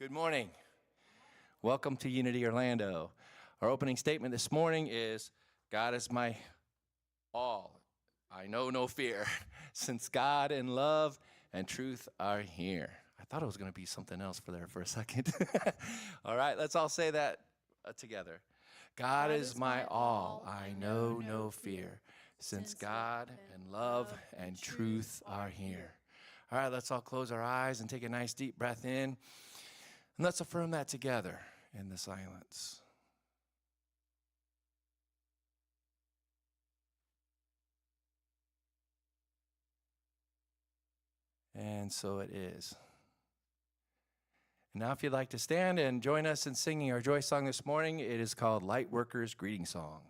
Good morning. Welcome to Unity Orlando. Our opening statement this morning is, God is my all. I know no fear, since God and love and truth are here. I thought it was going to be something else for a second. All right, let's all say that together. God is my all. I know no fear, since God and love and truth are here. All right, let's all close our eyes and take a nice deep breath in. And let's affirm that together in the silence. And so it is. And now if you'd like to stand and join us in singing our joy song this morning, it is called Lightworkers Greeting Song.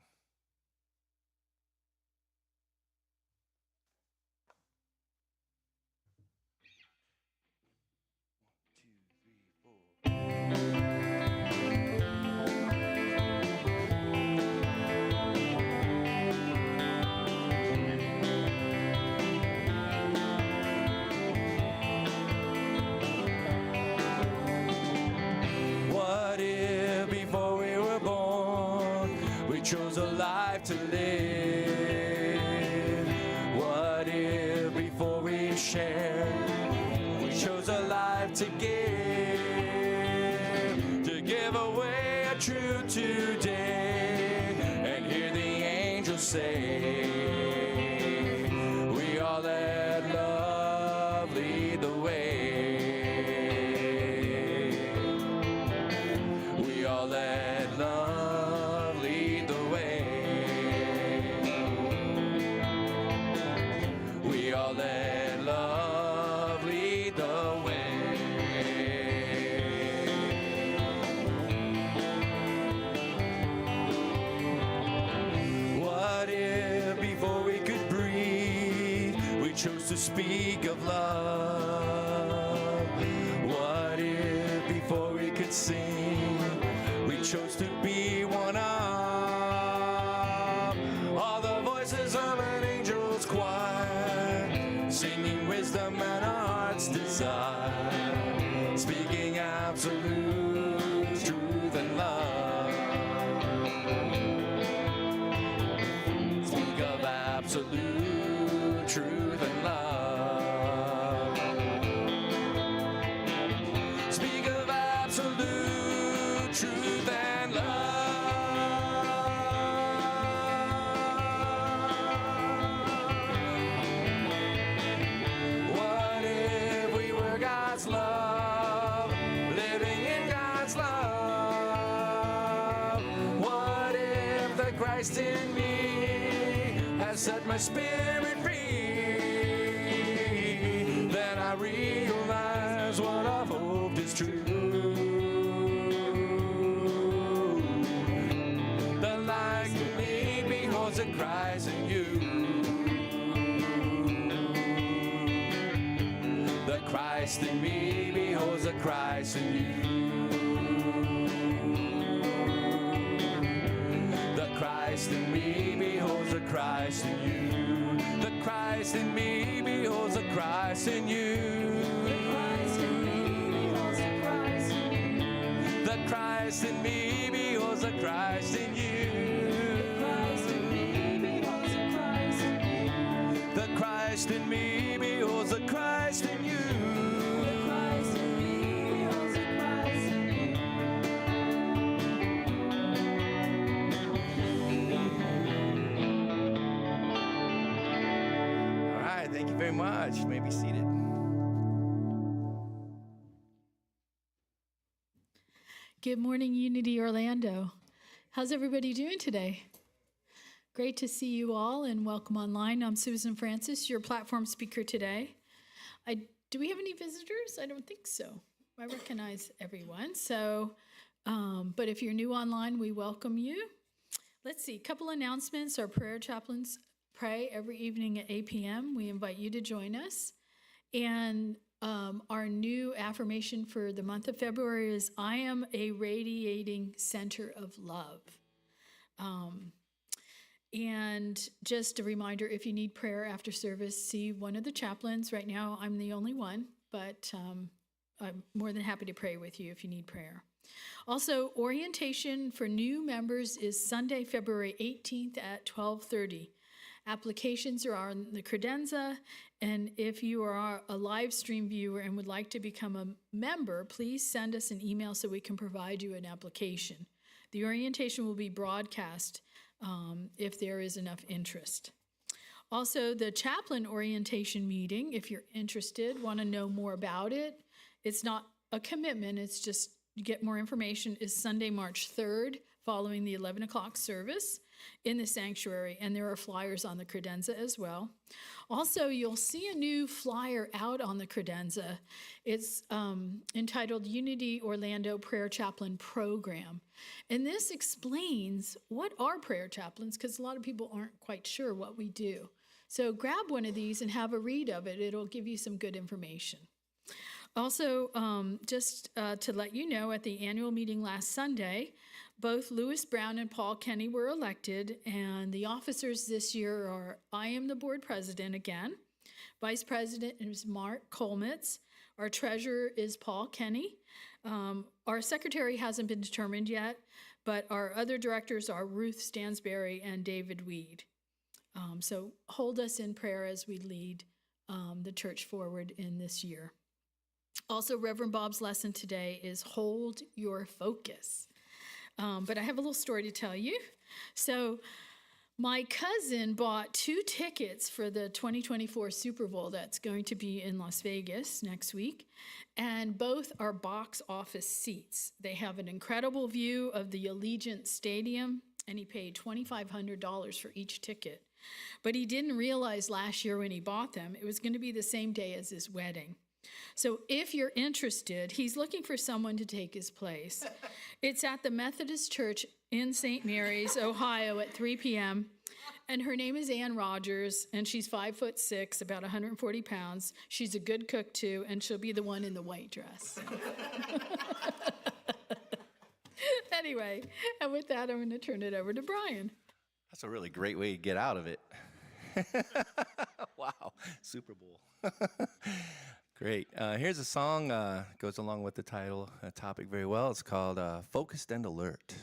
Chose a life to live. What if before we shared, we chose a life to give away a truth today, and hear the angels say, we all let love lead the way. We all let love lead the way. We all let love lead the way. What if before we could breathe, we chose to speak of love? What if before we could sing, we chose to be one of all the voices of an angel's choir, singing wisdom and our heart's desire, speaking absolute truth and love. Speak of absolute truth and love. Speak of absolute truth and love. What if we were God's love, living in God's love? What if the Christ in me has set my spirit free? Then I realize what I've hoped is true. The light in me beholds a Christ in you. The Christ in me beholds a Christ in you. The Christ in me beholds a Christ in you. The Christ in me beholds a Christ in you. The Christ in me beholds a Christ in you. The Christ in me beholds a Christ in you. All right, thank you very much. You may be seated. Good morning, Unity Orlando. How's everybody doing today? Great to see you all and welcome online. I'm Susan Francis, your platform speaker today. Do we have any visitors? I don't think so. I recognize everyone. But if you're new online, we welcome you. Let's see, a couple announcements. Our prayer chaplains pray every evening at 8 p.m. We invite you to join us. And our new affirmation for the month of February is, I am a radiating center of love. And just a reminder, if you need prayer after service, see one of the chaplains. Right now, I'm the only one, but I'm more than happy to pray with you if you need prayer. Also, orientation for new members is Sunday, February 18th at 12:30. Applications are on the credenza, and if you are a live stream viewer and would like to become a member, please send us an email so we can provide you an application. The orientation will be broadcast if there is enough interest. Also, the chaplain orientation meeting, if you're interested, want to know more about it, it's not a commitment, it's just to get more information, is Sunday, March 3rd, following the 11 o'clock service in the sanctuary, and there are flyers on the credenza as well. Also, you'll see a new flyer out on the credenza. It's entitled Unity Orlando Prayer Chaplain Program. And this explains what are prayer chaplains, because a lot of people aren't quite sure what we do. So grab one of these and have a read of it. It'll give you some good information. Also, just to let you know, at the annual meeting last Sunday, both Lewis Brown and Paul Kenny were elected, and the officers this year are, I am the board president again. Vice president is Mark Kolmitz. Our treasurer is Paul Kenny. Our secretary hasn't been determined yet, but our other directors are Ruth Stansberry and David Weed. So hold us in prayer as we lead the church forward in this year. Also, Reverend Bob's lesson today is hold your focus. But I have a little story to tell you. So my cousin bought 2 tickets for the 2024 Super Bowl that's going to be in Las Vegas next week, and both are box office seats. They have an incredible view of the Allegiant Stadium, and he paid $2,500 for each ticket. But he didn't realize last year when he bought them, it was going to be the same day as his wedding. So if you're interested, he's looking for someone to take his place. It's at the Methodist Church in St. Mary's, Ohio at 3 p.m. And her name is Ann Rogers, and she's 5'6", about 140 pounds. She's a good cook too, and she'll be the one in the white dress. Anyway, and with that, I'm going to turn it over to Brian. That's a really great way to get out of it. Wow, Super Bowl. Great. Here's a song, goes along with the title, topic very well. It's called Focused and Alert.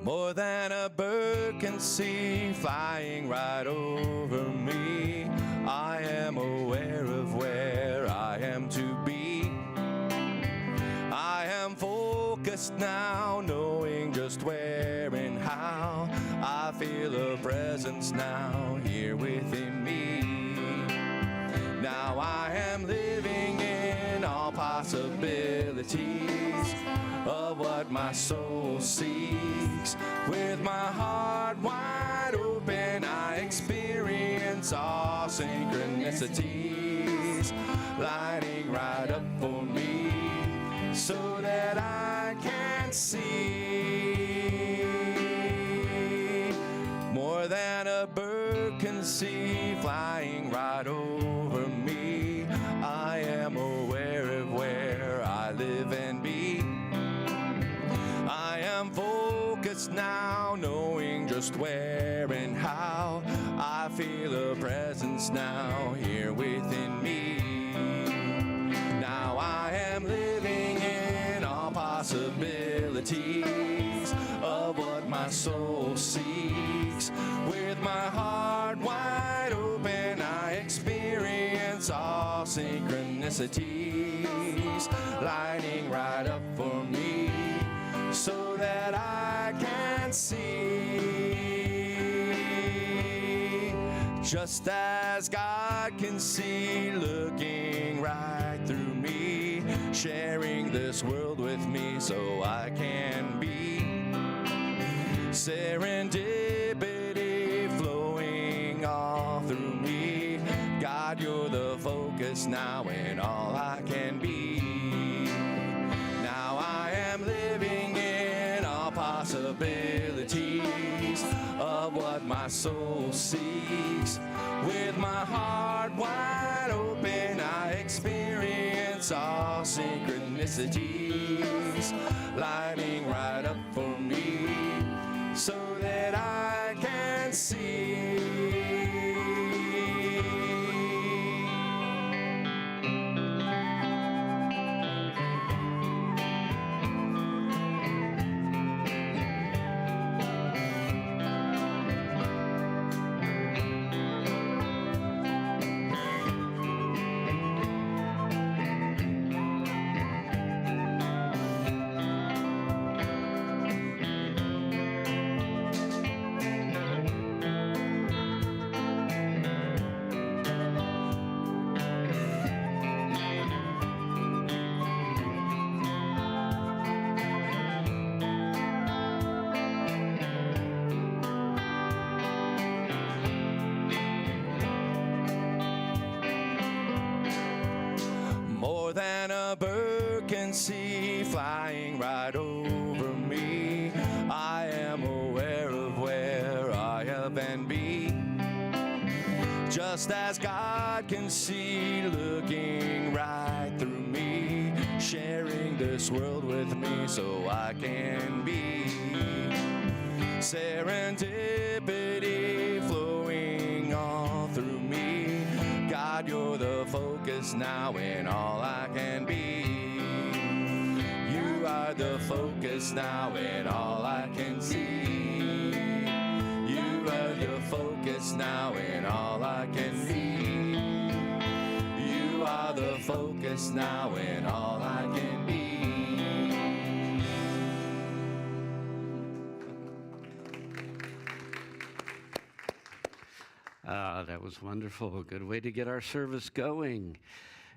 More than a bird can see flying right over me, I am aware of where I am to be. I am focused now, knowing just where and how. I feel a presence now here within me. Now I am living in all possibilities of what my soul seeks. With my heart wide open, I experience all synchronicities lining right up for me, so that I can see. More than a bird can see flying right over me, I am aware of where I live and be. I am focused now, knowing just where and how. I feel a presence now here within me. Now I am living in all possibilities of what my soul seeks. With my heart wide open, I experience all synchronicities lining right up for me, so that I can see. Just as God can see, looking right through me, sharing this world with me so I can be. Serendipity flowing all through me. God, you're the focus now and all I can be. Now I am living in all possibilities of what my soul seeks. With my heart wide open, I experience all synchronicities lining right up for me, so that I can see. right over me. I am aware of where I have been be. Just as God can see, looking right through me, sharing this world with me so I can be. Serendipity flowing all through me. God, you're the focus now in all I can be. You are the focus now in all I can see. You are the focus now in all I can be. You are the focus now in all I can be. That was wonderful. Good way to get our service going.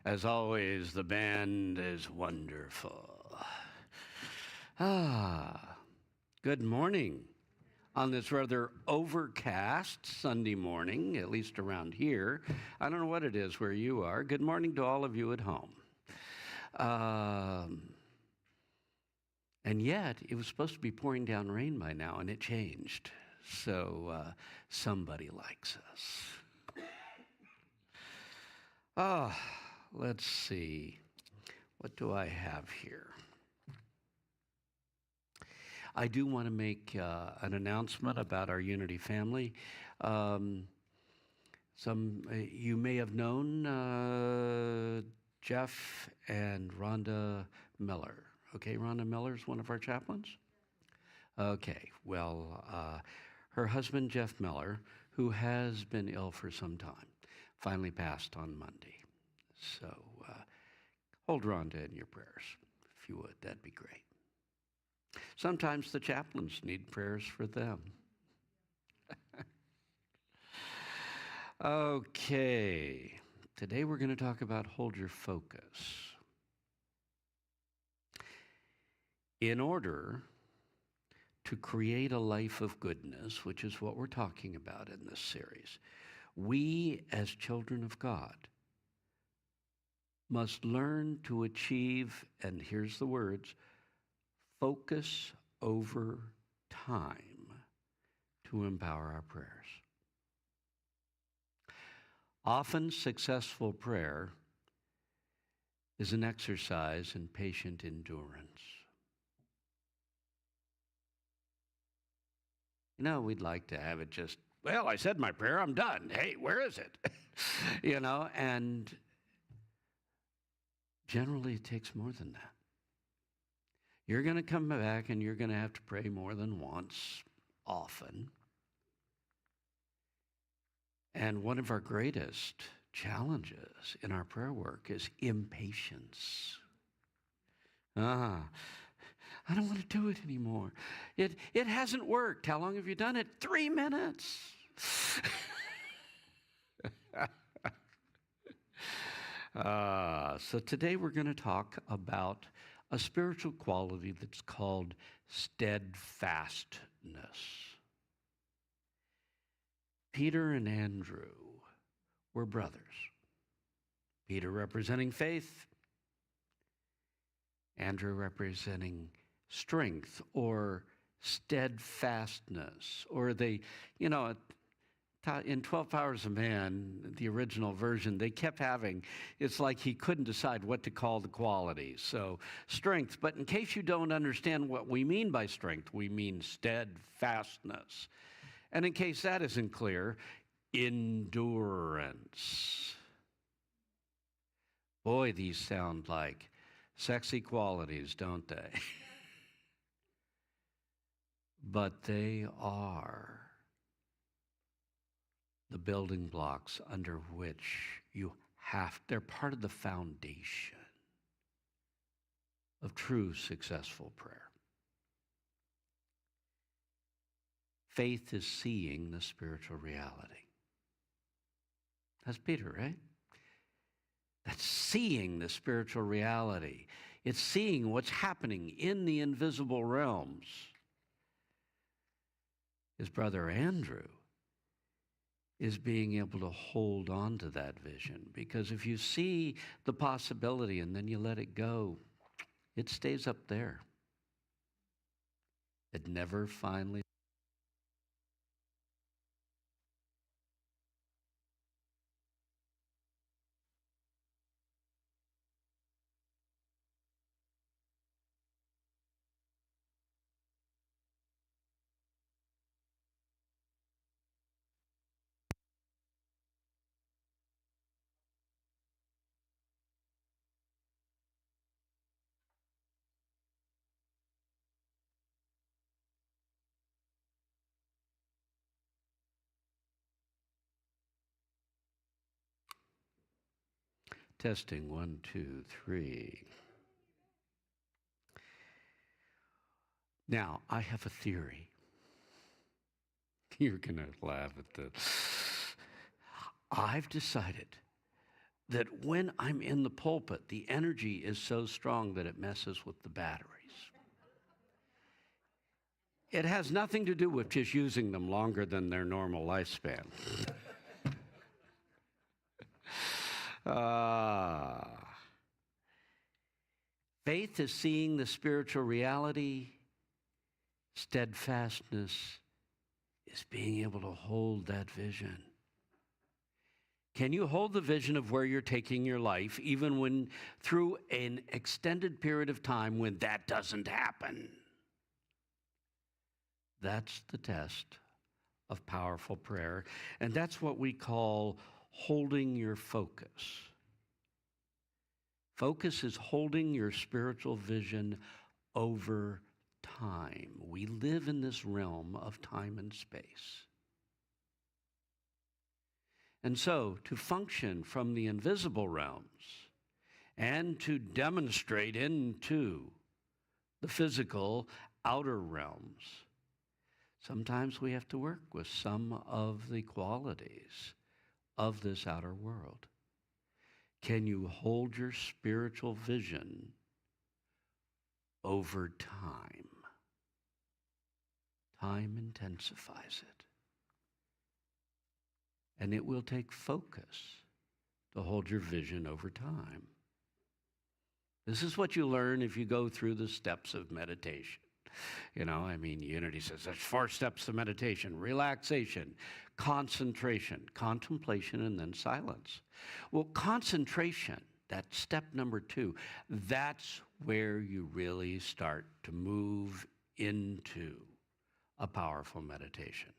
As always, the band is wonderful. Good morning on this rather overcast Sunday morning, at least around here. I don't know what it is where you are. Good morning to all of you at home. And yet, it was supposed to be pouring down rain by now, and it changed. So somebody likes us. Let's see. What do I have here? I do want to make an announcement about our Unity family. You may have known Jeff and Rhonda Miller. Okay, Rhonda Miller is one of our chaplains? Okay, well, her husband, Jeff Miller, who has been ill for some time, finally passed on Monday. So hold Rhonda in your prayers, if you would. That'd be great. Sometimes the chaplains need prayers for them. Okay, today we're going to talk about hold your focus. In order to create a life of goodness, which is what we're talking about in this series, we as children of God must learn to achieve, and here's the words, focus over time to empower our prayers. Often successful prayer is an exercise in patient endurance. You know, we'd like to have it just, well, I said my prayer, I'm done. Hey, where is it? And generally it takes more than that. You're going to come back and you're going to have to pray more than once, often. And one of our greatest challenges in our prayer work is impatience. I don't want to do it anymore. It hasn't worked. How long have you done it? 3 minutes. So today we're going to talk about a spiritual quality that's called steadfastness. Peter and Andrew were brothers. Peter representing faith, Andrew representing strength or steadfastness. Or in 12 Hours of Man, the original version, they kept having, it's like he couldn't decide what to call the qualities. So strength, but in case you don't understand what we mean by strength, we mean steadfastness. And in case that isn't clear, endurance. Boy, these sound like sexy qualities, don't they? But they are the building blocks under which they're part of the foundation of true successful prayer. Faith is seeing the spiritual reality. That's Peter, right? That's seeing the spiritual reality. It's seeing what's happening in the invisible realms. His brother Andrew is being able to hold on to that vision, because if you see the possibility and then you let it go, it stays up there. It never finally. Testing, 1, 2, 3. Now, I have a theory. You're going to laugh at this. I've decided that when I'm in the pulpit, the energy is so strong that it messes with the batteries. It has nothing to do with just using them longer than their normal lifespan. Faith is seeing the spiritual reality. Steadfastness is being able to hold that vision. Can you hold the vision of where you're taking your life, even when through an extended period of time when that doesn't happen? That's the test of powerful prayer, and that's what we call holding your focus. Focus is holding your spiritual vision over time. We live in this realm of time and space. And so, to function from the invisible realms and to demonstrate into the physical outer realms, sometimes we have to work with some of the qualities of this outer world. Can you hold your spiritual vision over time? Time intensifies it. And it will take focus to hold your vision over time. This is what you learn if you go through the steps of meditation. Unity says there's 4 steps to meditation: relaxation, concentration, contemplation, and then silence. Well, concentration, that's step number 2, that's where you really start to move into a powerful meditation.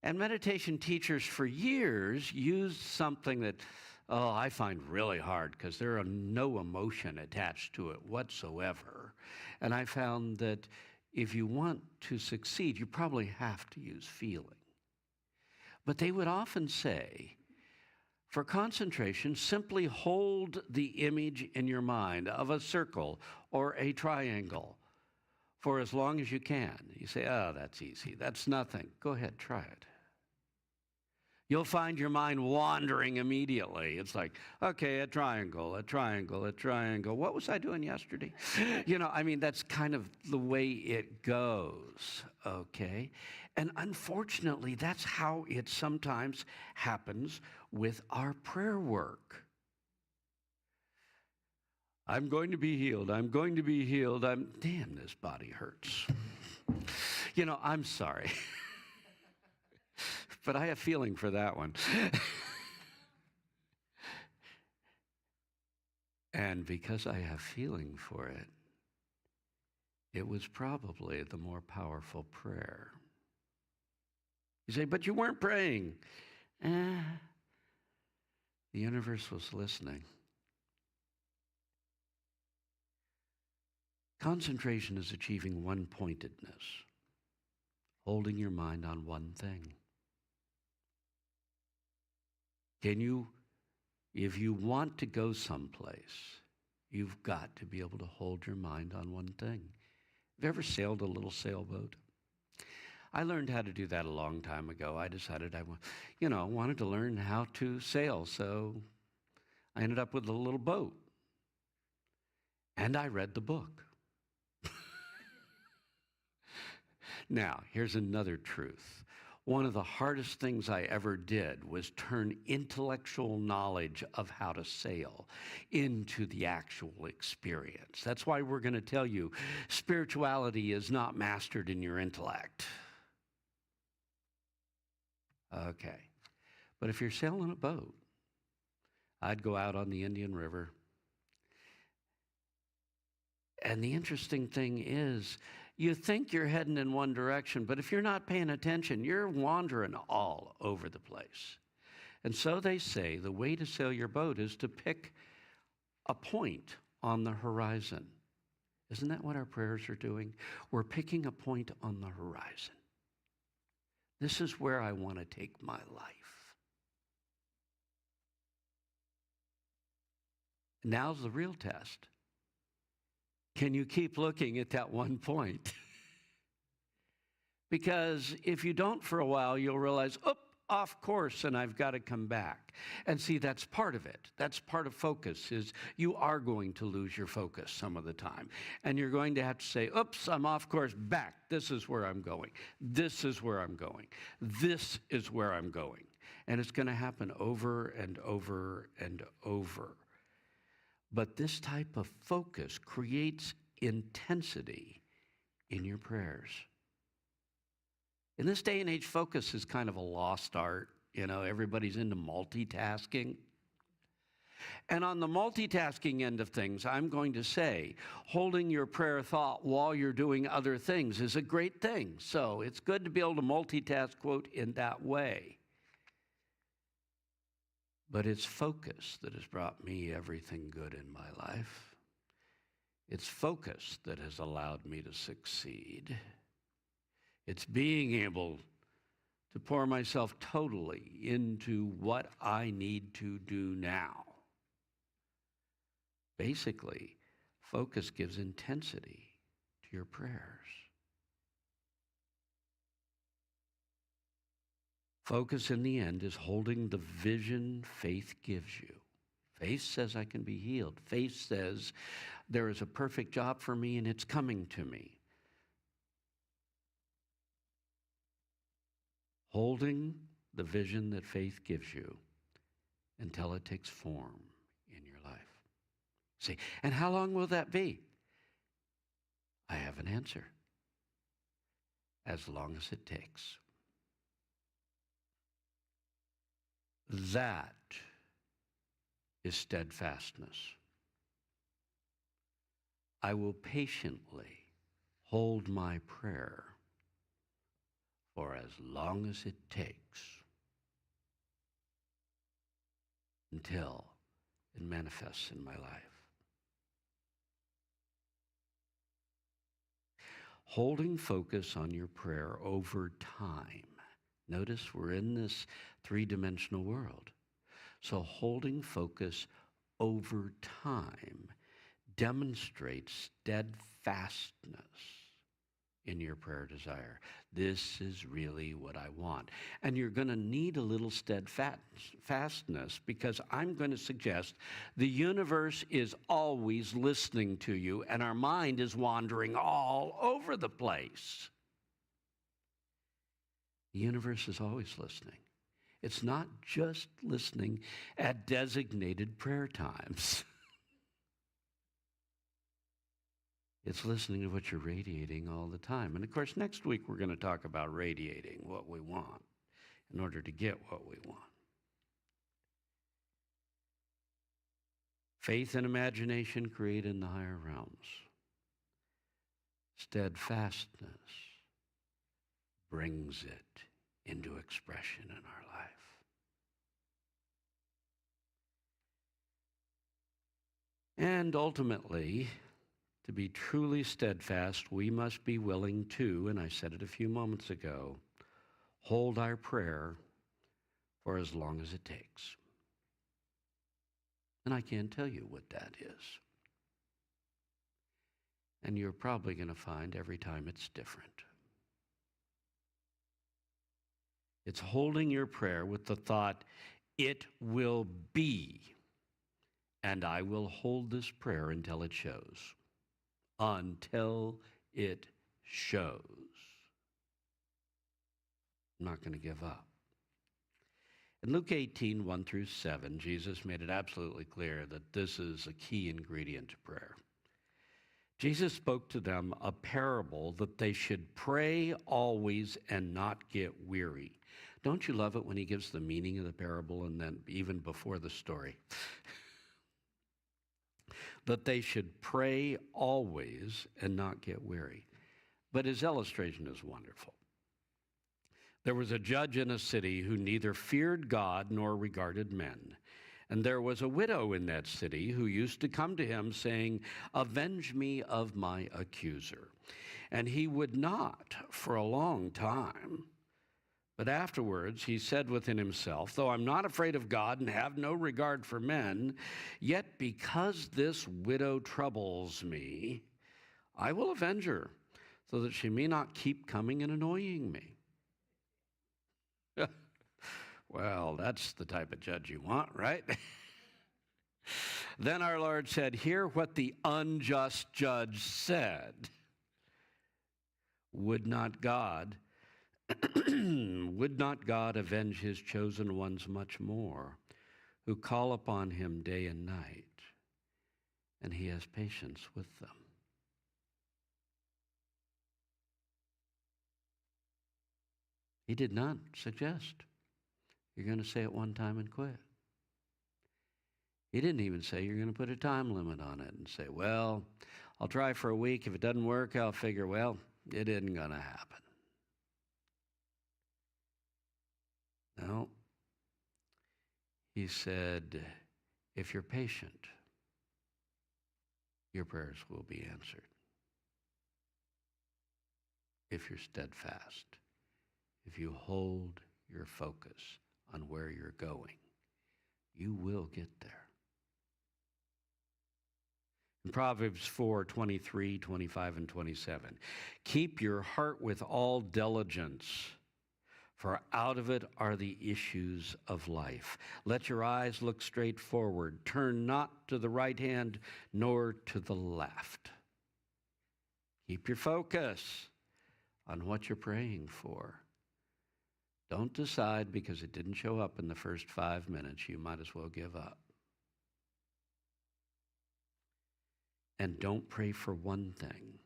And meditation teachers for years used something that, I find really hard because there are no emotion attached to it whatsoever. And I found that if you want to succeed, you probably have to use feeling. But they would often say, for concentration, simply hold the image in your mind of a circle or a triangle for as long as you can. You say, that's easy. That's nothing. Go ahead, try it. You'll find your mind wandering immediately. It's like, okay, a triangle, a triangle, a triangle. What was I doing yesterday? That's kind of the way it goes, okay? And unfortunately, that's how it sometimes happens with our prayer work. I'm going to be healed. I'm going to be healed. Damn, this body hurts. I'm sorry. But I have feeling for that one. And because I have feeling for it, it was probably the more powerful prayer. You say, but you weren't praying. The universe was listening. Concentration is achieving one-pointedness, holding your mind on one thing. If you want to go someplace, you've got to be able to hold your mind on one thing. Have you ever sailed a little sailboat? I learned how to do that a long time ago. I decided I wanted to learn how to sail, so I ended up with a little boat. And I read the book. Now, here's another truth. One of the hardest things I ever did was turn intellectual knowledge of how to sail into the actual experience. That's why we're going to tell you spirituality is not mastered in your intellect. Okay. But if you're sailing a boat, I'd go out on the Indian River. And the interesting thing is, you think you're heading in one direction, but if you're not paying attention, you're wandering all over the place. And so they say the way to sail your boat is to pick a point on the horizon. Isn't that what our prayers are doing? We're picking a point on the horizon. This is where I want to take my life. Now's the real test. Can you keep looking at that one point? Because if you don't for a while, you'll realize, off course, and I've got to come back. And see, that's part of it. That's part of focus, is you are going to lose your focus some of the time. And you're going to have to say, oops, I'm off course, back. This is where I'm going. This is where I'm going. This is where I'm going. And it's going to happen over and over and over. But this type of focus creates intensity in your prayers. In this day and age, focus is kind of a lost art. You know, everybody's into multitasking. And on the multitasking end of things, I'm going to say, holding your prayer thought while you're doing other things is a great thing. So it's good to be able to multitask, quote, in that way. But it's focus that has brought me everything good in my life. It's focus that has allowed me to succeed. It's being able to pour myself totally into what I need to do now. Basically, focus gives intensity to your prayers. Focus in the end is holding the vision faith gives you. Faith says I can be healed. Faith says there is a perfect job for me and it's coming to me. Holding the vision that faith gives you until it takes form in your life. See, and how long will that be? I have an answer. As long as it takes. That is steadfastness. I will patiently hold my prayer for as long as it takes until it manifests in my life. Holding focus on your prayer over time. Notice we're in this three-dimensional world. So holding focus over time demonstrates steadfastness in your prayer desire. This is really what I want. And you're going to need a little steadfastness because I'm going to suggest the universe is always listening to you and our mind is wandering all over the place. The universe is always listening. It's not just listening at designated prayer times. It's listening to what you're radiating all the time. And of course, next week we're going to talk about radiating what we want in order to get what we want. Faith and imagination create in the higher realms. Steadfastness brings it into expression in our life. And ultimately, to be truly steadfast, we must be willing to, and I said it a few moments ago, hold our prayer for as long as it takes. And I can't tell you what that is. And you're probably going to find every time it's different. It's holding your prayer with the thought, it will be, and I will hold this prayer until it shows. Until it shows. I'm not going to give up. In Luke 18, 1 through 7, Jesus made it absolutely clear that this is a key ingredient to prayer. Jesus spoke to them a parable that they should pray always and not get weary. Don't you love it when he gives the meaning of the parable and then even before the story? That they should pray always and not get weary. But his illustration is wonderful. There was a judge in a city who neither feared God nor regarded men. And there was a widow in that city who used to come to him saying, "Avenge me of my accuser." And he would not for a long time. But afterwards he said within himself, "Though I'm not afraid of God and have no regard for men, yet because this widow troubles me, I will avenge her, so that she may not keep coming and annoying me." Well, that's the type of judge you want, right? Then our Lord said, "Hear what the unjust judge said. Would not God avenge his chosen ones much more, who call upon him day and night, and he has patience with them?" He did not suggest you're going to say it one time and quit. He didn't even say you're going to put a time limit on it and say, "Well, I'll try for a week. If it doesn't work, I'll figure, well, it isn't going to happen." No. He said, if you're patient, your prayers will be answered. If you're steadfast, if you hold your focus on where you're going, you will get there. In Proverbs 4, 23, 25, and 27, keep your heart with all diligence, for out of it are the issues of life. Let your eyes look straight forward. Turn not to the right hand nor to the left. Keep your focus on what you're praying for. Don't decide because it didn't show up in the first 5 minutes, you might as well give up. And don't pray for one thing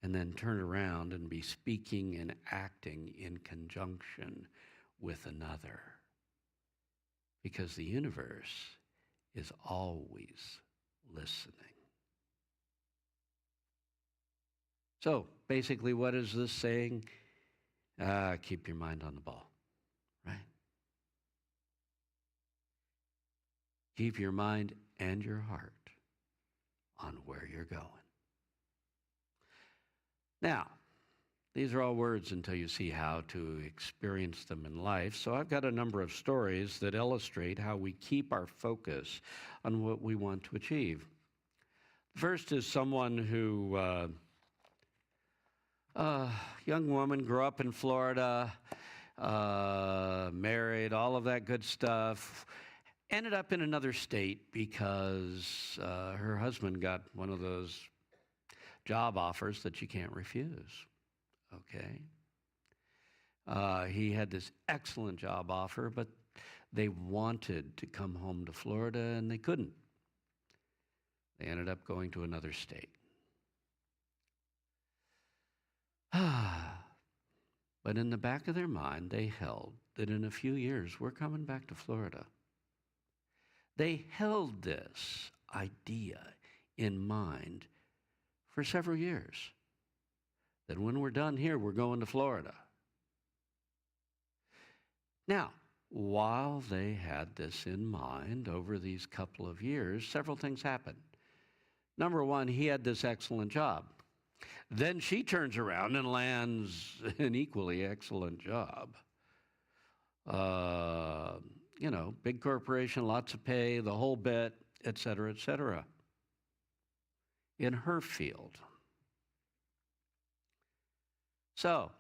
and then turn around and be speaking and acting in conjunction with another. Because the universe is always listening. So basically, what is this saying? Keep your mind on the ball, right? Keep your mind and your heart on where you're going. Now, these are all words until you see how to experience them in life. So I've got a number of stories that illustrate how we keep our focus on what we want to achieve. First is someone who, young woman, grew up in Florida, married, all of that good stuff, ended up in another state because her husband got one of those job offers that you can't refuse, okay? He had this excellent job offer, but they wanted to come home to Florida, and they couldn't. They ended up going to another state. But in the back of their mind, they held that in a few years, we're coming back to Florida. They held this idea in mind for several years, that when we're done here, we're going to Florida. Now, while they had this in mind over these couple of years, several things happened. Number one, he had this excellent job. Then she turns around and lands an equally excellent job. Big corporation, lots of pay, the whole bit, et cetera, in her field. So,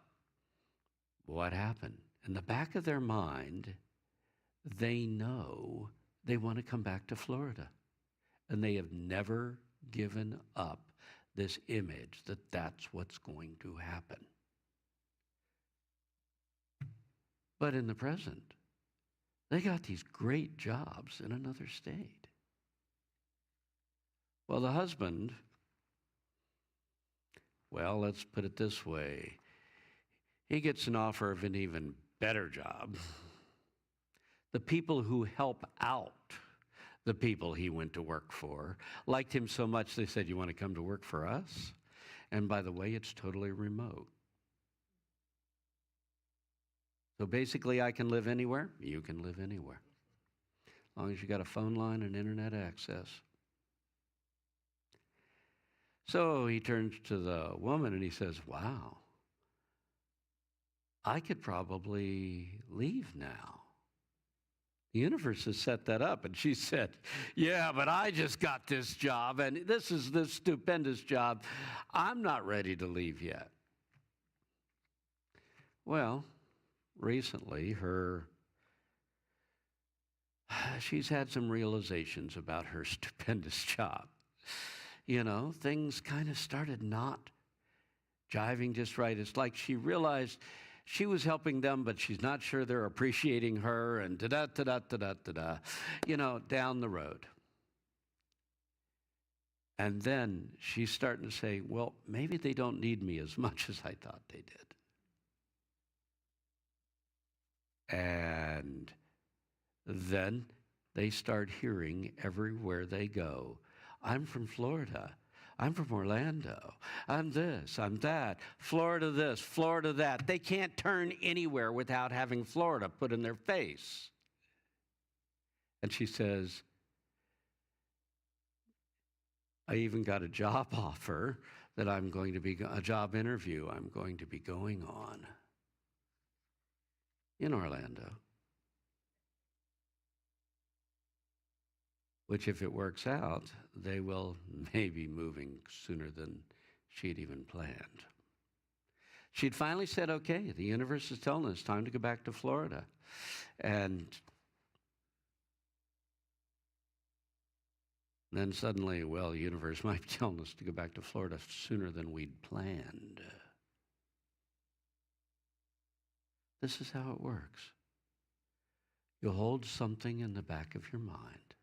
what happened? In the back of their mind, they know they want to come back to Florida. And they have never given up this image that that's what's going to happen. But in the present, they got these great jobs in another state. Well, the husband, well, let's put it this way. He gets an offer of an even better job. The people who help out the people he went to work for liked him so much they said, "You want to come to work for us? And by the way, it's totally remote. So basically, I can live anywhere. You can live anywhere. As long as you got a phone line and internet access." So he turns to the woman and he says, "Wow, I could probably leave now. The universe has set that up." And she said, "Yeah, but I just got this job, and this is this stupendous job. I'm not ready to leave yet." Well, recently, she's had some realizations about her stupendous job. You know, things kind of started not jiving just right. It's like she realized she was helping them, but she's not sure they're appreciating her, and da-da-da-da-da-da-da, you know, down the road. And then she's starting to say, well, maybe they don't need me as much as I thought they did. And then they start hearing everywhere they go, "I'm from Florida. I'm from Orlando. I'm this, I'm that. Florida this, Florida that." They can't turn anywhere without having Florida put in their face. And she says, "I even got a job offer that a job interview I'm going to be going on in Orlando. Which, if it works out, they will maybe moving sooner than she'd even planned." She'd finally said, okay, the universe is telling us it's time to go back to Florida. And then suddenly, well, the universe might be telling us to go back to Florida sooner than we'd planned. This is how it works. You hold something in the back of your mind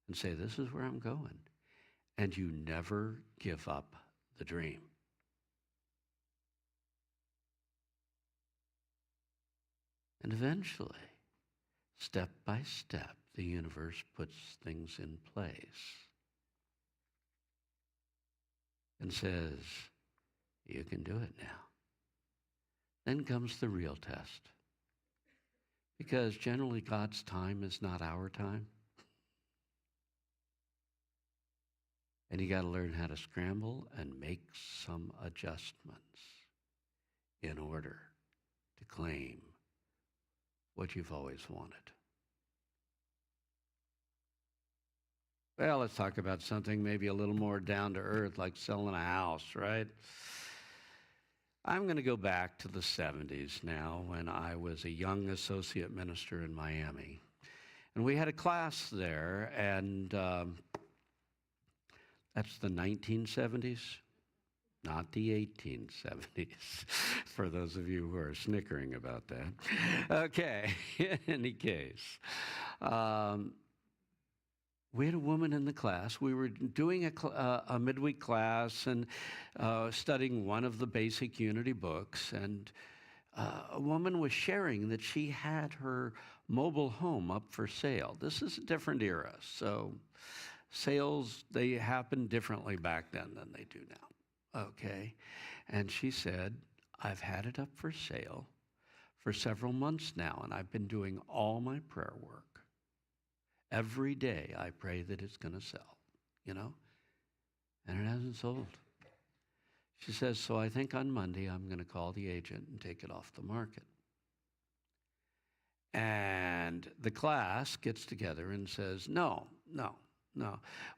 and say, this is where I'm going. And you never give up the dream. And eventually, step by step, the universe puts things in place and says, you can do it now. Then comes the real test. Because generally God's time is not our time. And you got to learn how to scramble and make some adjustments in order to claim what you've always wanted. Well, let's talk about something maybe a little more down to earth, like selling a house, right? I'm going to go back to the 70s now when I was a young associate minister in Miami. And we had a class there, and that's the 1970s, not the 1870s, for those of you who are snickering about that. Okay, in any case. We had a woman in the class. We were doing a midweek class and studying one of the basic Unity books. And a woman was sharing that she had her mobile home up for sale. This is a different era. So sales, they happened differently back then than they do now. Okay. And she said, I've had it up for sale for several months now, and I've been doing all my prayer work. Every day I pray that it's going to sell, you know, and it hasn't sold. She says, so I think on Monday I'm going to call the agent and take it off the market. And the class gets together and says, no.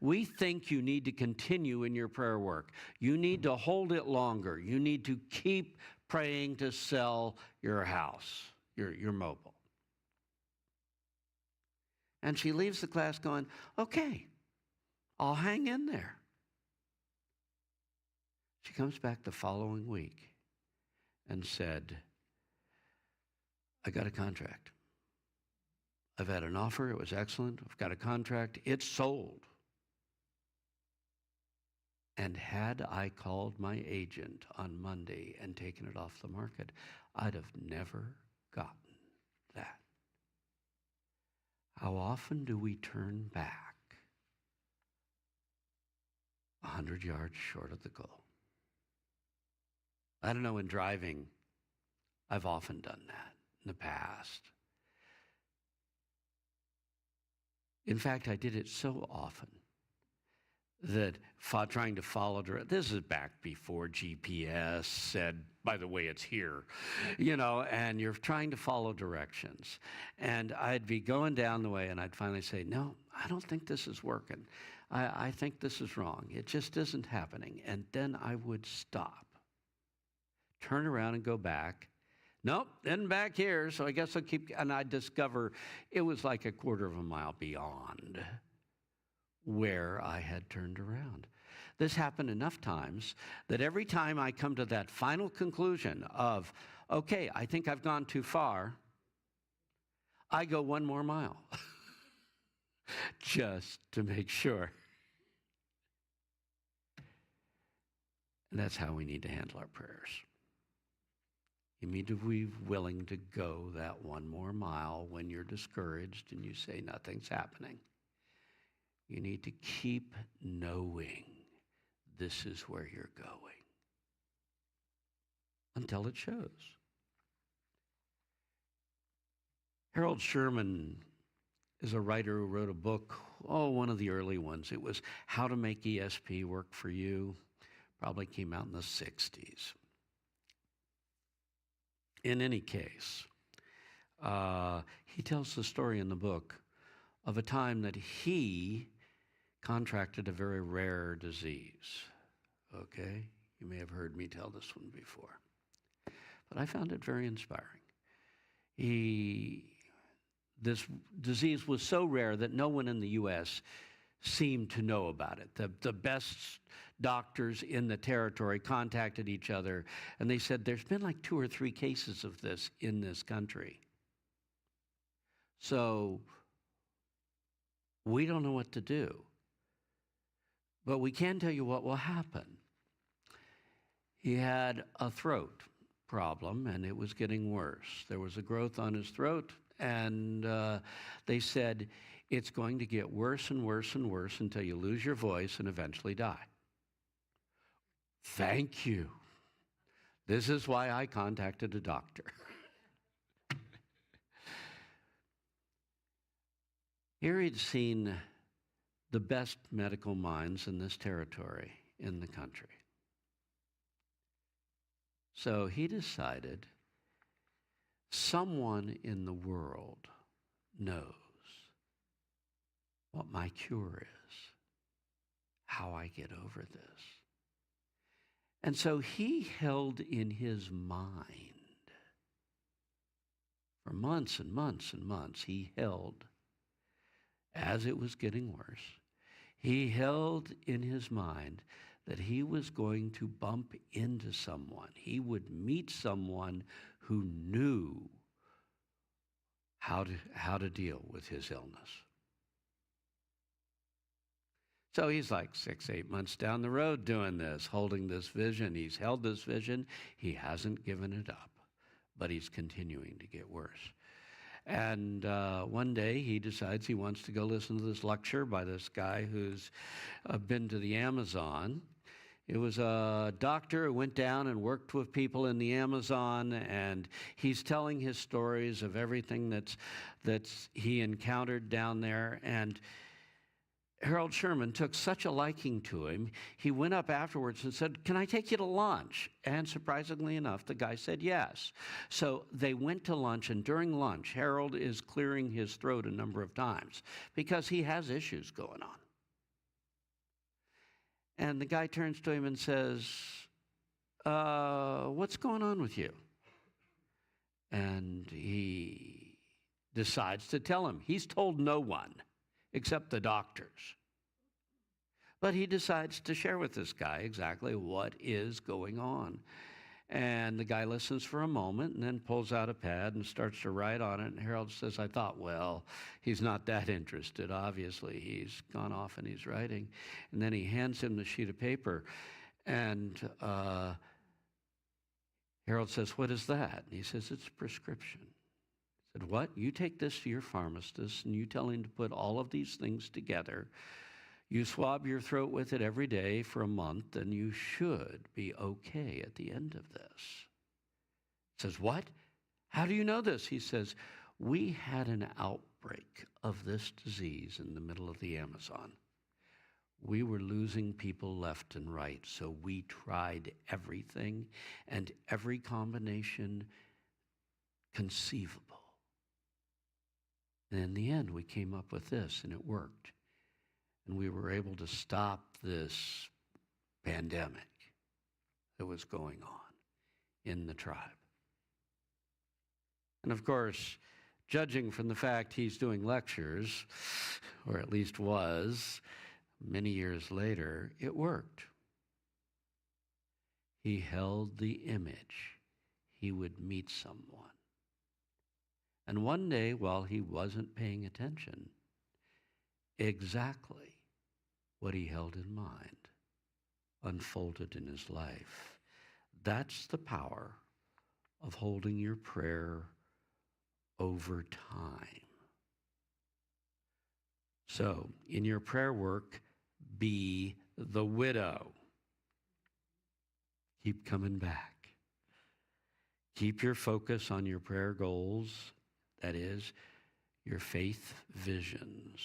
We think you need to continue in your prayer work. You need to hold it longer. You need to keep praying to sell your house, your mobile. And she leaves the class going, okay, I'll hang in there. She comes back the following week and said, I got a contract. I've had an offer. It was excellent. I've got a contract. It's sold. And had I called my agent on Monday and taken it off the market, I'd have never gotten that. How often do we turn back 100 yards short of the goal? I don't know, in driving, I've often done that in the past. In fact, I did it so often that trying to follow, this is back before GPS said, by the way, it's here, and you're trying to follow directions. And I'd be going down the way and I'd finally say, no, I don't think this is working. I think this is wrong. It just isn't happening. And then I would stop, turn around and go back. Nope, then back here, so I guess I'll keep, and I'd discover it was like a quarter of a mile beyond where I had turned around. This happened enough times that every time I come to that final conclusion of, okay, I think I've gone too far, I go one more mile just to make sure. And that's how we need to handle our prayers. You need to be willing to go that one more mile when you're discouraged and you say nothing's happening. You need to keep knowing this is where you're going until it shows. Harold Sherman is a writer who wrote a book, one of the early ones. It was How to Make ESP Work for You. Probably came out in the 60s. In any case, he tells the story in the book of a time that he contracted a very rare disease. Okay? You may have heard me tell this one before. But I found it very inspiring. This disease was so rare that no one in the U.S. seemed to know about it. The best doctors in the territory contacted each other, and they said, there's been like 2 or 3 cases of this in this country. So we don't know what to do. But we can tell you what will happen. He had a throat problem, and it was getting worse. There was a growth on his throat, and they said, it's going to get worse and worse and worse until you lose your voice and eventually die. Thank you. This is why I contacted a doctor. Here he'd seen the best medical minds in this territory, in the country. So he decided someone in the world knows what my cure is, how I get over this. And so he held in his mind, for months and months and months, he held, as it was getting worse, he held in his mind that he was going to bump into someone. He would meet someone who knew how to deal with his illness. So he's like 6, 8 months down the road doing this, holding this vision. He's held this vision. He hasn't given it up, but he's continuing to get worse. And one day he decides he wants to go listen to this lecture by this guy who's been to the Amazon. It was a doctor who went down and worked with people in the Amazon, and he's telling his stories of everything that's he encountered down there. And Harold Sherman took such a liking to him, he went up afterwards and said, can I take you to lunch? And surprisingly enough, the guy said yes. So they went to lunch, and during lunch, Harold is clearing his throat a number of times because he has issues going on. And the guy turns to him and says, what's going on with you? And he decides to tell him. He's told no one except the doctors. But he decides to share with this guy exactly what is going on. And the guy listens for a moment and then pulls out a pad and starts to write on it. And Harold says, I thought, well, he's not that interested. Obviously, he's gone off and he's writing. And then he hands him the sheet of paper. And Harold says, what is that? And he says, it's a prescription. I said, what? You take this to your pharmacist and you tell him to put all of these things together. You swab your throat with it every day for a month, and you should be okay at the end of this. He says, what? How do you know this? He says, we had an outbreak of this disease in the middle of the Amazon. We were losing people left and right, so we tried everything and every combination conceivable. And in the end, we came up with this, and it worked. And we were able to stop this pandemic that was going on in the tribe. And of course, judging from the fact he's doing lectures, or at least was, many years later, it worked. He held the image he would meet someone. And one day, while he wasn't paying attention, exactly what he held in mind unfolded in his life. That's the power of holding your prayer over time. So, in your prayer work, be the widow. Keep coming back. Keep your focus on your prayer goals, that is, your faith visions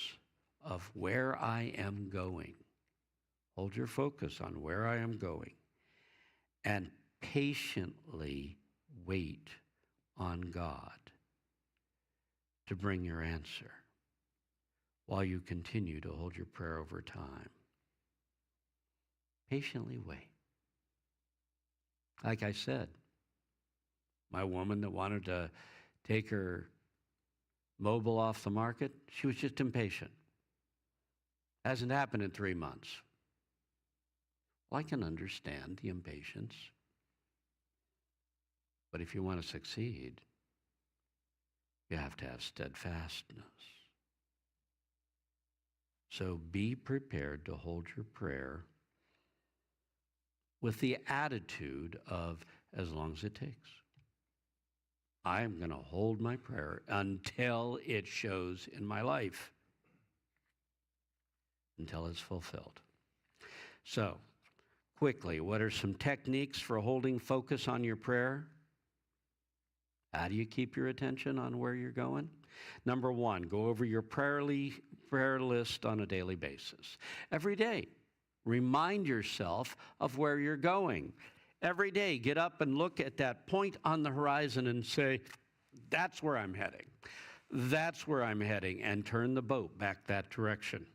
of where I am going. Hold your focus on where I am going and patiently wait on God to bring your answer while you continue to hold your prayer over time. Patiently wait. Like I said, my woman that wanted to take her mobile off the market, she was just impatient. Hasn't happened in 3 months. Well, I can understand the impatience. But if you want to succeed, you have to have steadfastness. So be prepared to hold your prayer with the attitude of as long as it takes. I'm going to hold my prayer until it shows in my life, until it's fulfilled. So, quickly, what are some techniques for holding focus on your prayer? How do you keep your attention on where you're going? Number one, go over your prayer list on a daily basis. Every day, remind yourself of where you're going. Every day, get up and look at that point on the horizon and say, that's where I'm heading. That's where I'm heading, and turn the boat back that direction.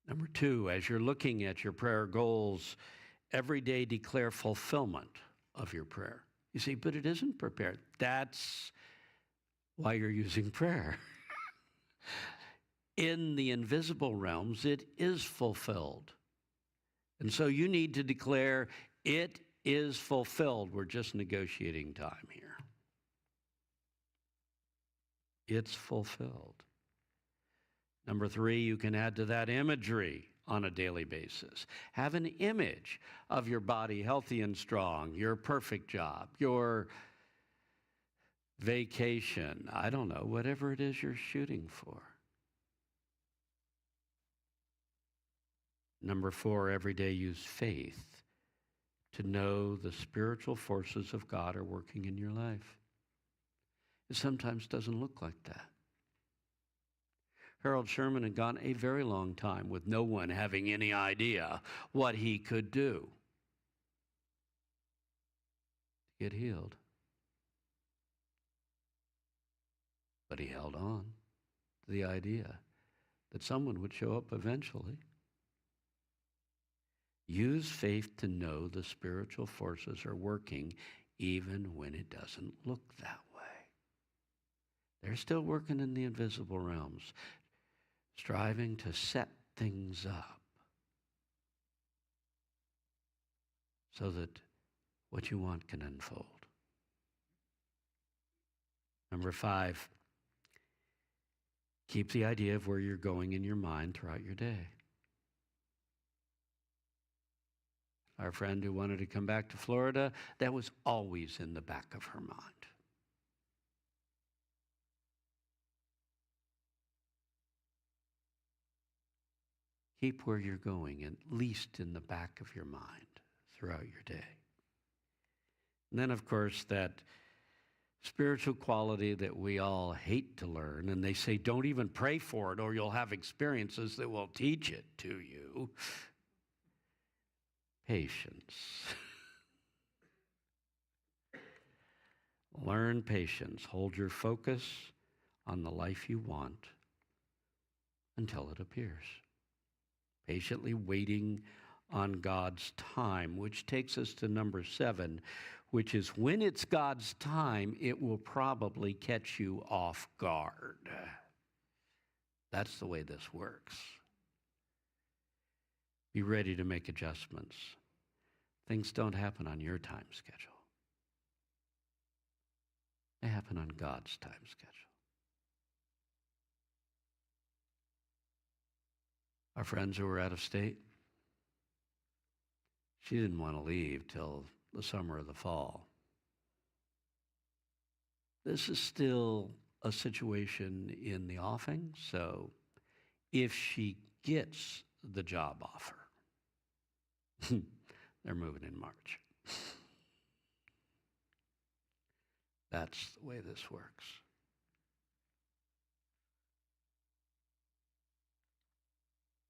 Number two, as you're looking at your prayer goals, every day declare fulfillment of your prayer. You say, but it isn't prepared. That's why you're using prayer. In the invisible realms, it is fulfilled. And so you need to declare, it is fulfilled. We're just negotiating time here. It's fulfilled. Number three, you can add to that imagery on a daily basis. Have an image of your body healthy and strong, your perfect job, your vacation, I don't know, whatever it is you're shooting for. Number four, every day use faith to know the spiritual forces of God are working in your life. It sometimes doesn't look like that. Harold Sherman had gone a very long time with no one having any idea what he could do to get healed. But he held on to the idea that someone would show up eventually. Use faith to know the spiritual forces are working even when it doesn't look that way. They're still working in the invisible realms, striving to set things up. so that what you want can unfold. Number 5, keep the idea of where you're going in your mind throughout your day. Our friend who wanted to come back to Florida, that was always in the back of her mind. Keep where you're going, at least in the back of your mind throughout your day. And then, of course, that spiritual quality that we all hate to learn, and they say don't even pray for it or you'll have experiences that will teach it to you. Patience. Learn patience. Hold your focus on the life you want until it appears. Patiently waiting on God's time, which takes us to number 7, which is when it's God's time, it will probably catch you off guard. That's the way this works. Be ready to make adjustments. Things don't happen on your time schedule. They happen on God's time schedule. Our friends who were out of state, she didn't want to leave till the summer or the fall. This is still a situation in the offing, so if she gets the job offer, they're moving in March. That's the way this works.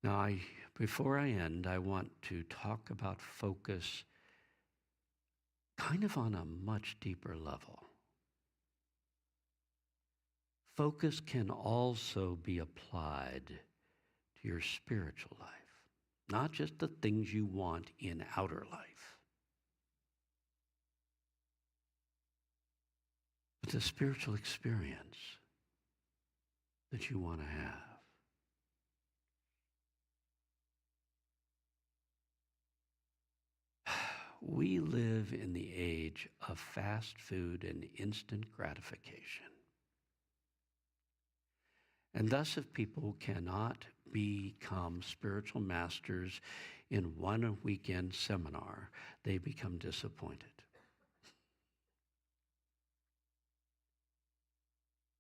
Now, before I end, I want to talk about focus kind of on a much deeper level. Focus can also be applied to your spiritual life, not just the things you want in outer life, but the spiritual experience that you want to have. We live in the age of fast food and instant gratification. And thus, if people cannot become spiritual masters in one weekend seminar, they become disappointed.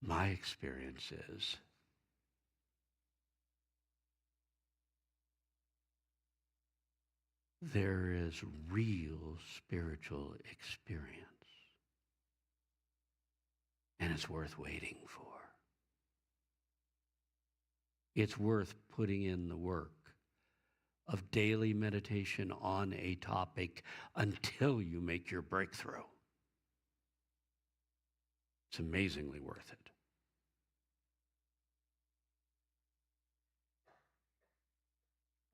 My experience is there is real spiritual experience, and it's worth waiting for. It's worth putting in the work of daily meditation on a topic until you make your breakthrough. It's amazingly worth it.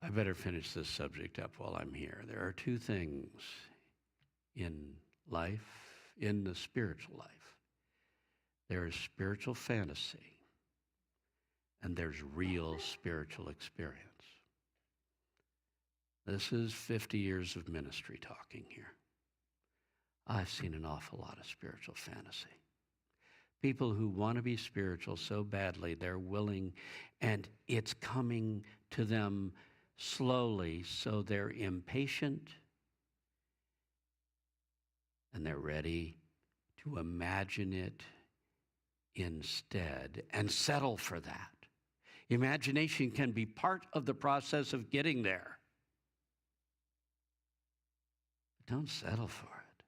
I better finish this subject up while I'm here. There are 2 things in life, in the spiritual life. There is spiritual fantasy, and there's real spiritual experience. This is 50 years of ministry talking here. I've seen an awful lot of spiritual fantasy. People who want to be spiritual so badly, they're willing, and it's coming to them slowly, so they're impatient and they're ready to imagine it instead and settle for that. Imagination can be part of the process of getting there. But don't settle for it.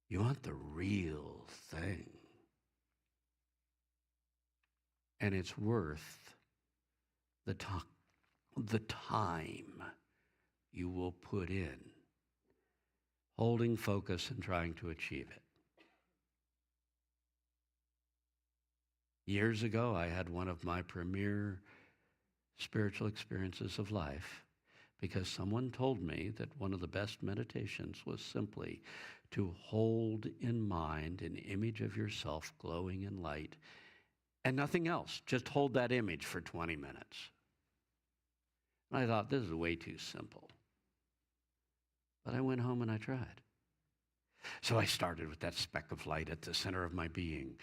You want the real thing. And it's worth the time you will put in holding focus and trying to achieve it. Years ago, I had one of my premier spiritual experiences of life because someone told me that one of the best meditations was simply to hold in mind an image of yourself glowing in light and nothing else. Just hold that image for 20 minutes. And I thought, this is way too simple. But I went home and I tried. So I started with that speck of light at the center of my being.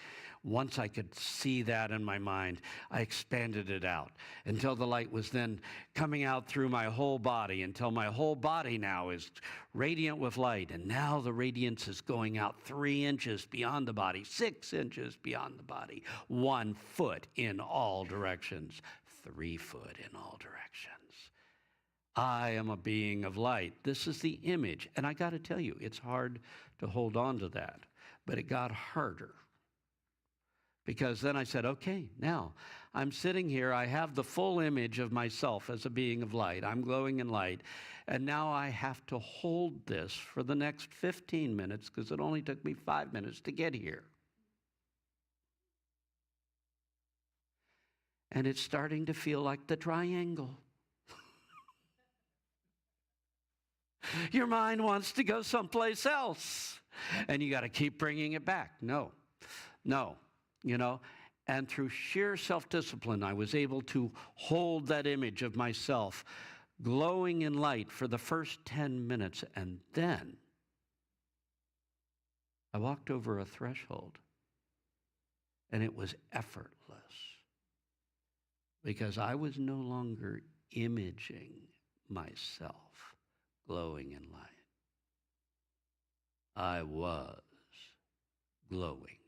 Once I could see that in my mind, I expanded it out until the light was then coming out through my whole body, until my whole body now is radiant with light. And now the radiance is going out 3 inches beyond the body, 6 inches beyond the body, 1 foot in all directions, 3 foot in all directions. I am a being of light. This is the image. And I got to tell you, it's hard to hold on to that. But it got harder. Because then I said, okay, now I'm sitting here. I have the full image of myself as a being of light. I'm glowing in light. And now I have to hold this for the next 15 minutes because it only took me 5 minutes to get here. And it's starting to feel like the triangle. Your mind wants to go someplace else. And you got to keep bringing it back. No. And through sheer self-discipline, I was able to hold that image of myself glowing in light for the first 10 minutes. And then I walked over a threshold. And it was effortless. Because I was no longer imaging myself glowing in light. I was glowing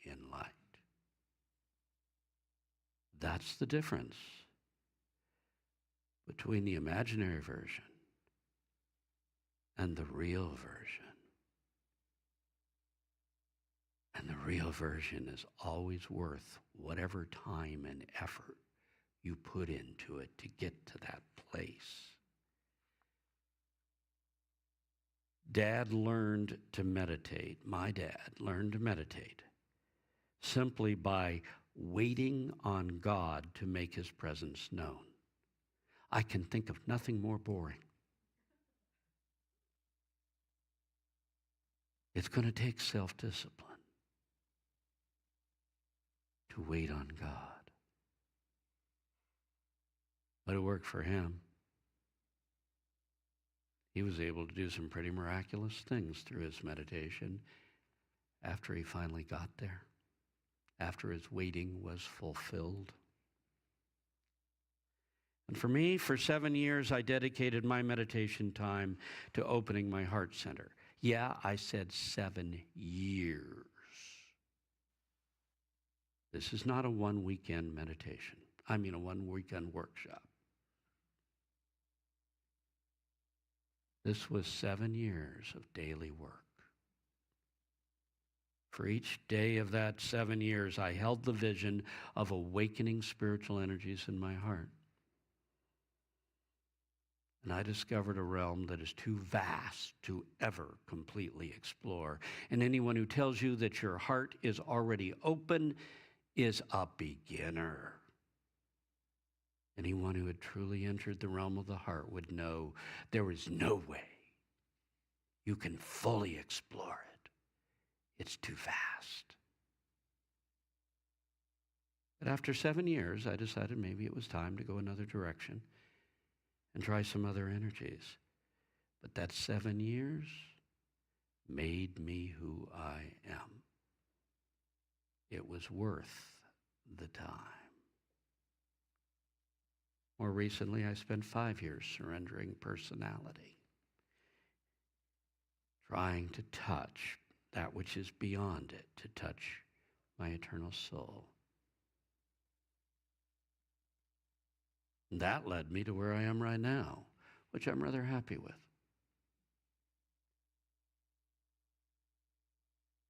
in light. That's the difference between the imaginary version and the real version. And the real version is always worth whatever time and effort you put into it to get to that place. Dad learned to meditate. My dad learned to meditate simply by waiting on God to make his presence known. I can think of nothing more boring. It's going to take self-discipline to wait on God. But it worked for him. He was able to do some pretty miraculous things through his meditation after he finally got there, after his waiting was fulfilled. And for me, for 7 years, I dedicated my meditation time to opening my heart center. Yeah, I said 7 years. This is not a one-weekend meditation. I mean a one-weekend workshop. This was 7 years of daily work. For each day of that 7 years, I held the vision of awakening spiritual energies in my heart. And I discovered a realm that is too vast to ever completely explore. And anyone who tells you that your heart is already open is a beginner. Anyone who had truly entered the realm of the heart would know there is no way you can fully explore it. It's too vast. But after 7 years, I decided maybe it was time to go another direction and try some other energies. But that 7 years made me who I am. It was worth the time. More recently, I spent 5 years surrendering personality, trying to touch that which is beyond it, to touch my eternal soul. And that led me to where I am right now, which I'm rather happy with.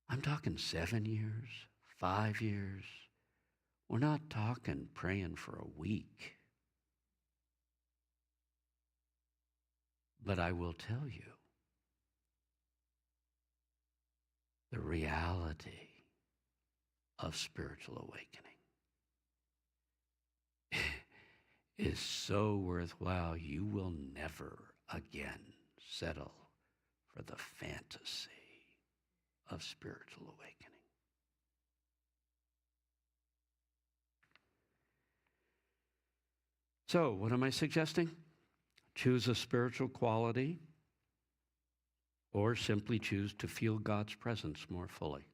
I'm talking 7 years, 5 years. We're not talking praying for a week. But I will tell you, the reality of spiritual awakening is so worthwhile, you will never again settle for the fantasy of spiritual awakening. So, what am I suggesting? Choose a spiritual quality or simply choose to feel God's presence more fully.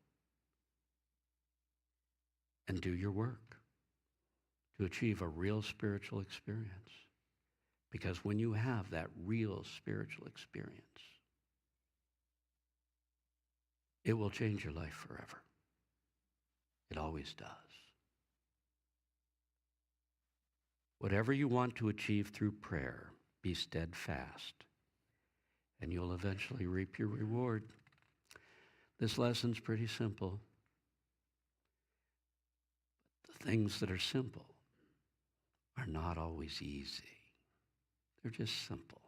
And do your work to achieve a real spiritual experience. Because when you have that real spiritual experience, it will change your life forever. It always does. Whatever you want to achieve through prayer, be steadfast, and you'll eventually reap your reward. This lesson's pretty simple. The things that are simple are not always easy. They're just simple.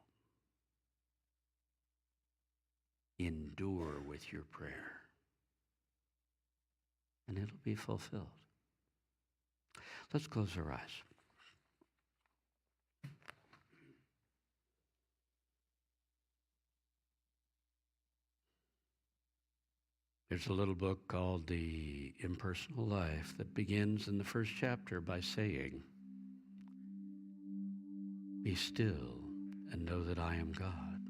Endure with your prayer, and it'll be fulfilled. Let's close our eyes. There's a little book called The Impersonal Life that begins in the first chapter by saying, "Be still and know that I am God."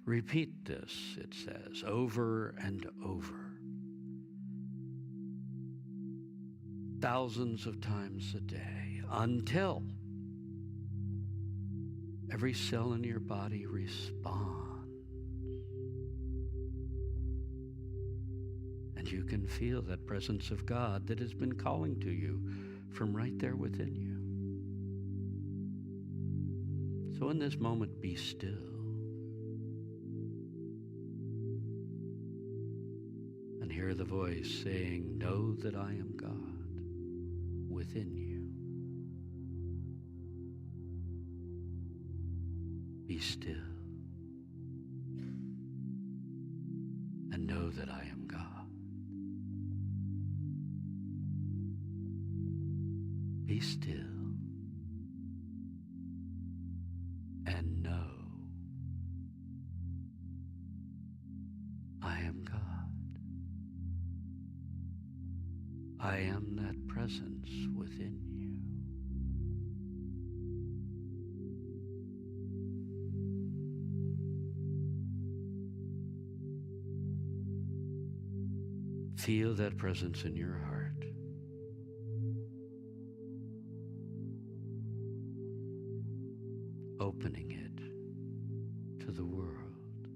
Repeat this, it says, over and over, thousands of times a day, until every cell in your body responds. And you can feel that presence of God that has been calling to you from right there within you. So in this moment, be still. And hear the voice saying, "Know that I am God within you." Be still and know that I am God. Be still and know I am God. I am that presence within you. Feel that presence in your heart. Opening it to the world.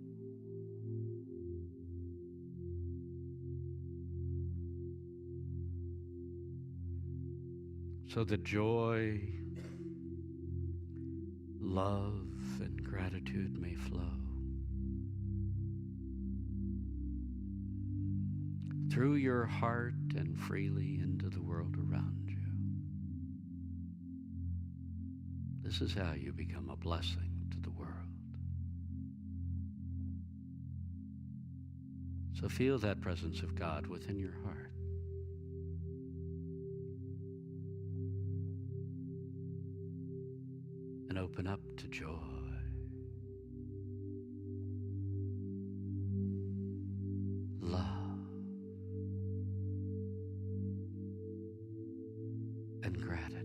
So that joy, love, and gratitude may flow through your heart and freely into the world around you. This is how you become a blessing to the world. So feel that presence of God within your heart. And open up to joy, love, and gratitude.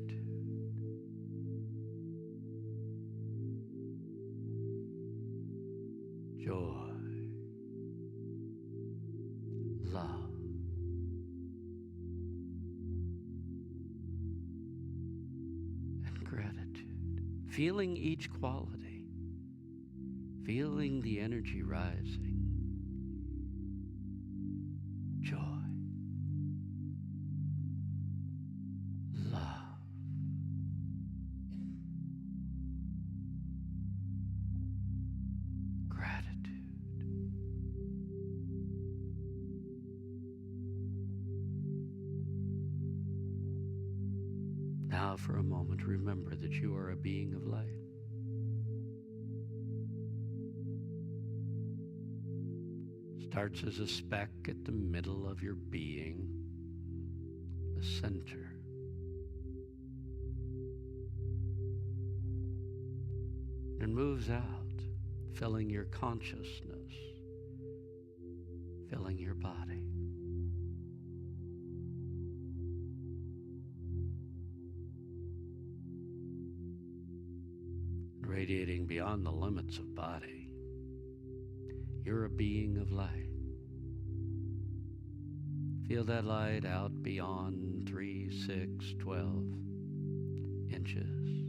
Joy, love, and gratitude. Feeling each quality, feeling the energy rising. Joy, love, gratitude. Now for a moment, remember that you are a being of light. Starts as a speck at the middle of your being, the center. And moves out, filling your consciousness, filling your body. radiating beyond the limits of body. You're a being of light. Feel that light out beyond 3, 6, 12 inches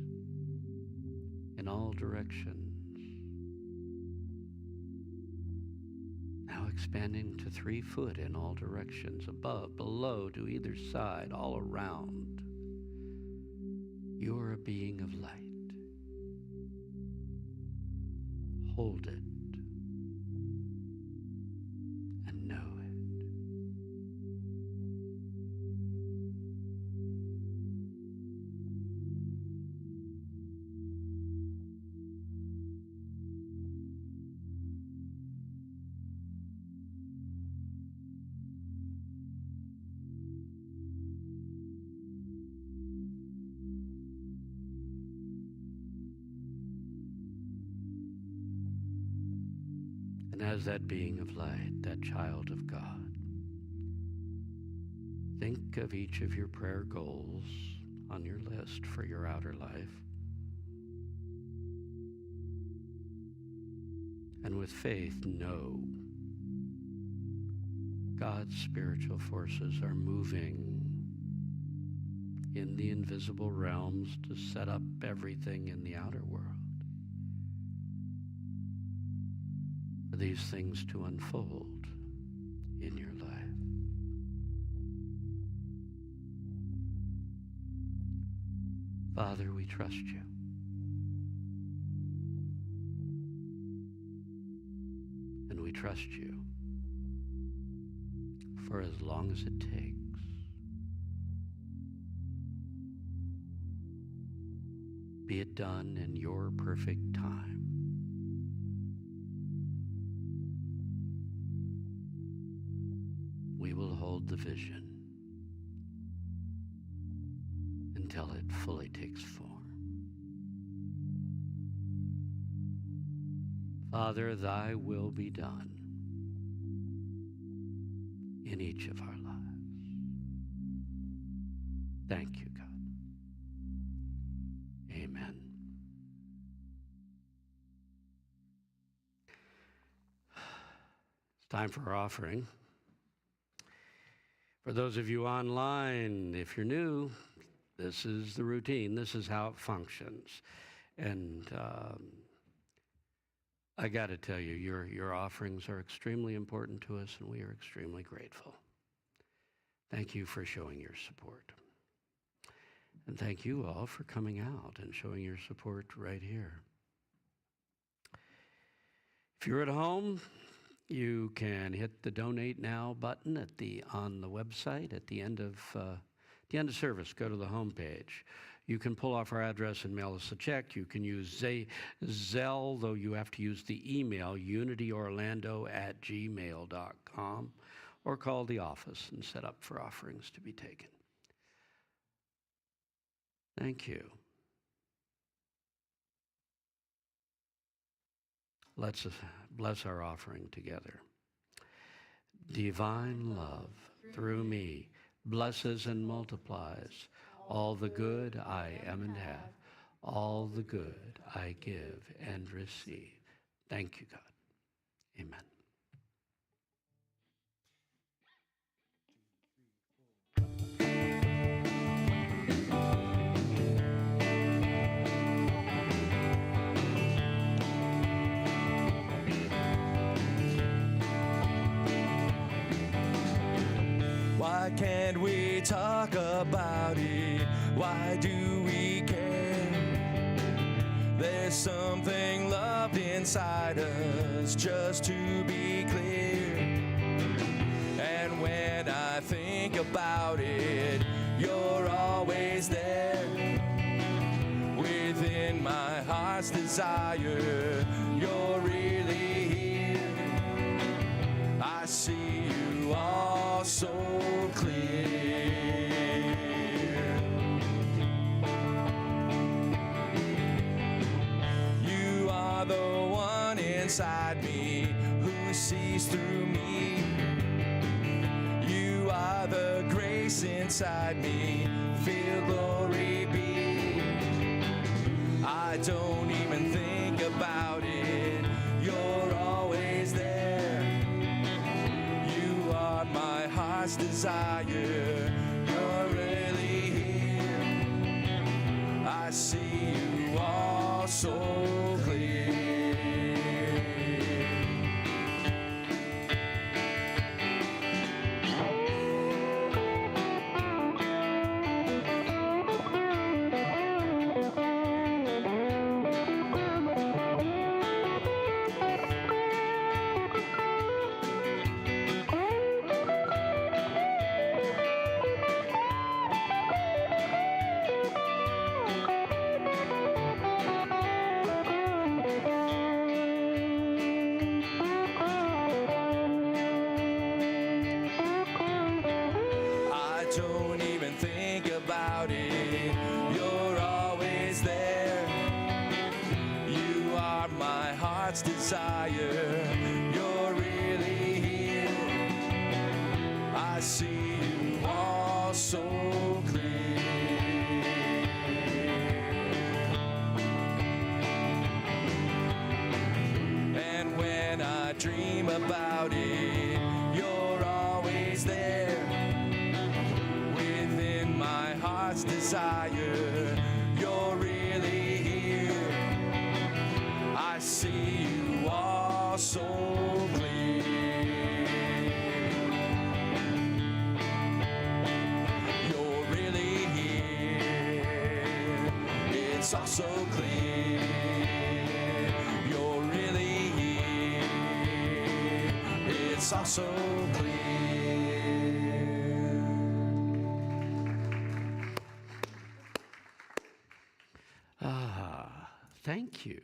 in all directions. Now expanding to 3 foot in all directions, above, below, to either side, all around. You're a being of light. Hold it and know it. And as that being of light, that child of God, think of each of your prayer goals on your list for your outer life. And with faith, know God's spiritual forces are moving in the invisible realms to set up everything in the outer world for these things to unfold in your life. Father, we trust you. And we trust you for as long as it takes. Be it done in your perfect time. We will hold the vision until it fully takes form. Father, thy will be done in each of our lives. Thank you, God. Amen. It's time for our offering. For those of you online, if you're new, this is the routine. This is how it functions. And I got to tell you, your offerings are extremely important to us, and we are extremely grateful. Thank you for showing your support. And thank you all for coming out and showing your support right here. If you're at home, you can hit the Donate Now button on the website at the end of service. Go to the homepage. You can pull off our address and mail us a check. You can use Zelle, though you have to use the email, unityorlando@gmail.com, or call the office and set up for offerings to be taken. Thank you. Let's bless our offering together. Divine love through me blesses and multiplies all the good I am and have, all the good I give and receive. Thank you, God. Amen. Why can't we talk about it? Why do we care? There's something loved inside us, just to be clear. And when I think about it, you're always there. Within my heart's desire, you're really here. I see you all so clear. You are the one inside me who sees through me. You are the grace inside me, feel glory be. I I don't even think about it. You're always there. You are my heart's desire. You're really here. I see you all so clear. Don't even think about it. You're always there. You are my heart's desire. You're really here. I see you all so clear. And when I dream about it, you're always there. Heart's desire, you're really here. I see you all so clear. You're really here. It's all so clear. You're really here. It's all so clear. Thank you.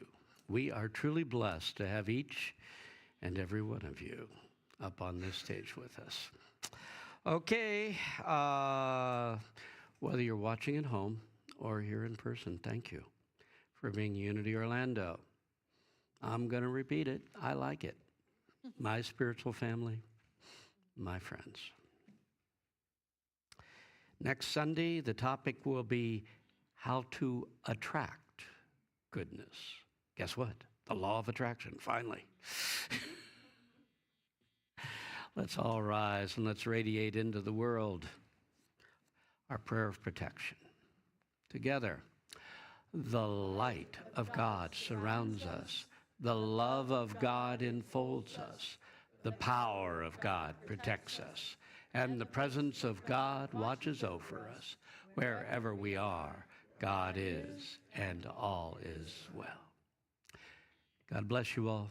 We are truly blessed to have each and every one of you up on this stage with us. Okay, whether you're watching at home or here in person, thank you for being Unity Orlando. I'm going to repeat it. I like it. My spiritual family, my friends. Next Sunday, the topic will be how to attract goodness. Guess what? The law of attraction, finally. Let's all rise and let's radiate into the world our prayer of protection. Together, the light of God surrounds us. The love of God enfolds us. The power of God protects us. And the presence of God watches over us. Wherever we are, God is, and all is well. God bless you all.